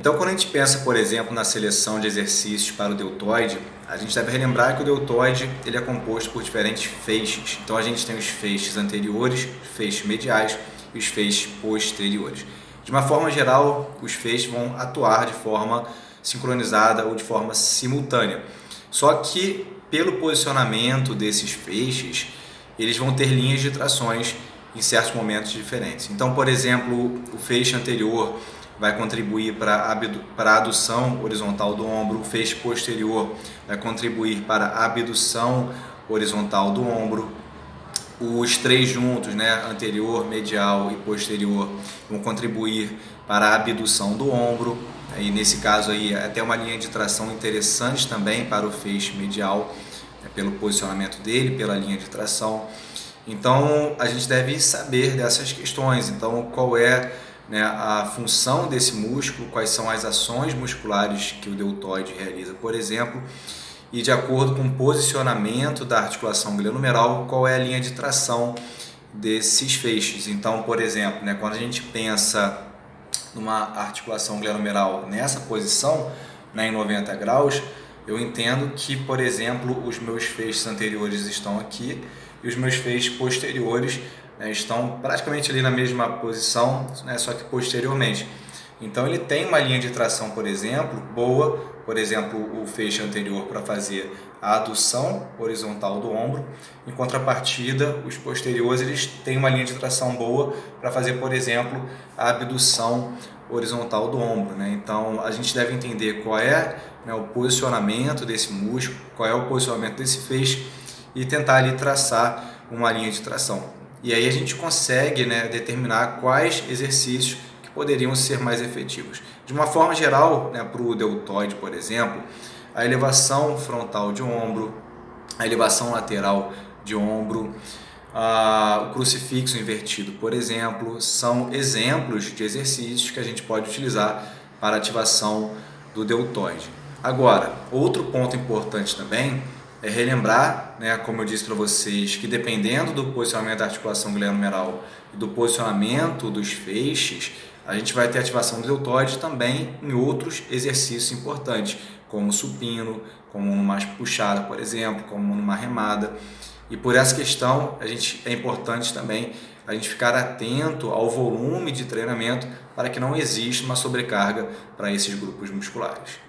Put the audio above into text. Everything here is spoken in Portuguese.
Então, quando a gente pensa, por exemplo, na seleção de exercícios para o deltoide, a gente deve relembrar que o deltoide ele é composto por diferentes feixes. Então, a gente tem os feixes anteriores, os feixes mediais e os feixes posteriores. De uma forma geral, os feixes vão atuar de forma sincronizada ou de forma simultânea. Só que, pelo posicionamento desses feixes, eles vão ter linhas de trações em certos momentos diferentes. Então, por exemplo, o feixe anterior vai contribuir para a adução horizontal do ombro, o feixe posterior vai contribuir para a abdução horizontal do ombro. Os três juntos, anterior, medial e posterior, vão contribuir para a abdução do ombro. E nesse caso aí, até uma linha de tração interessante também para o feixe medial, pelo posicionamento dele, pela linha de tração. Então, a gente deve saber dessas questões. Então, qual é a função desse músculo, quais são as ações musculares que o deltoide realiza, por exemplo, e de acordo com o posicionamento da articulação glenohumeral, qual é a linha de tração desses feixes. Então, por exemplo, quando a gente pensa numa articulação glenohumeral nessa posição, em 90 graus, eu entendo que, por exemplo, os meus feixes anteriores estão aqui e os meus feixes posteriores estão praticamente ali na mesma posição, só que posteriormente. Então ele tem uma linha de tração, por exemplo, boa, por exemplo, o feixe anterior para fazer a adução horizontal do ombro, em contrapartida, os posteriores eles têm uma linha de tração boa para fazer, por exemplo, a abdução horizontal do ombro. Então a gente deve entender qual é o posicionamento desse músculo, qual é o posicionamento desse feixe e tentar ali traçar uma linha de tração. E aí a gente consegue determinar quais exercícios que poderiam ser mais efetivos. De uma forma geral, para o deltoide, por exemplo, a elevação frontal de ombro, a elevação lateral de ombro, o crucifixo invertido, por exemplo, são exemplos de exercícios que a gente pode utilizar para ativação do deltoide. Agora, outro ponto importante também é relembrar, como eu disse para vocês, que dependendo do posicionamento da articulação glenohumeral e do posicionamento dos feixes, a gente vai ter ativação do deltoide também em outros exercícios importantes, como supino, como numa puxada, por exemplo, como numa remada. E por essa questão, é importante também a gente ficar atento ao volume de treinamento para que não exista uma sobrecarga para esses grupos musculares.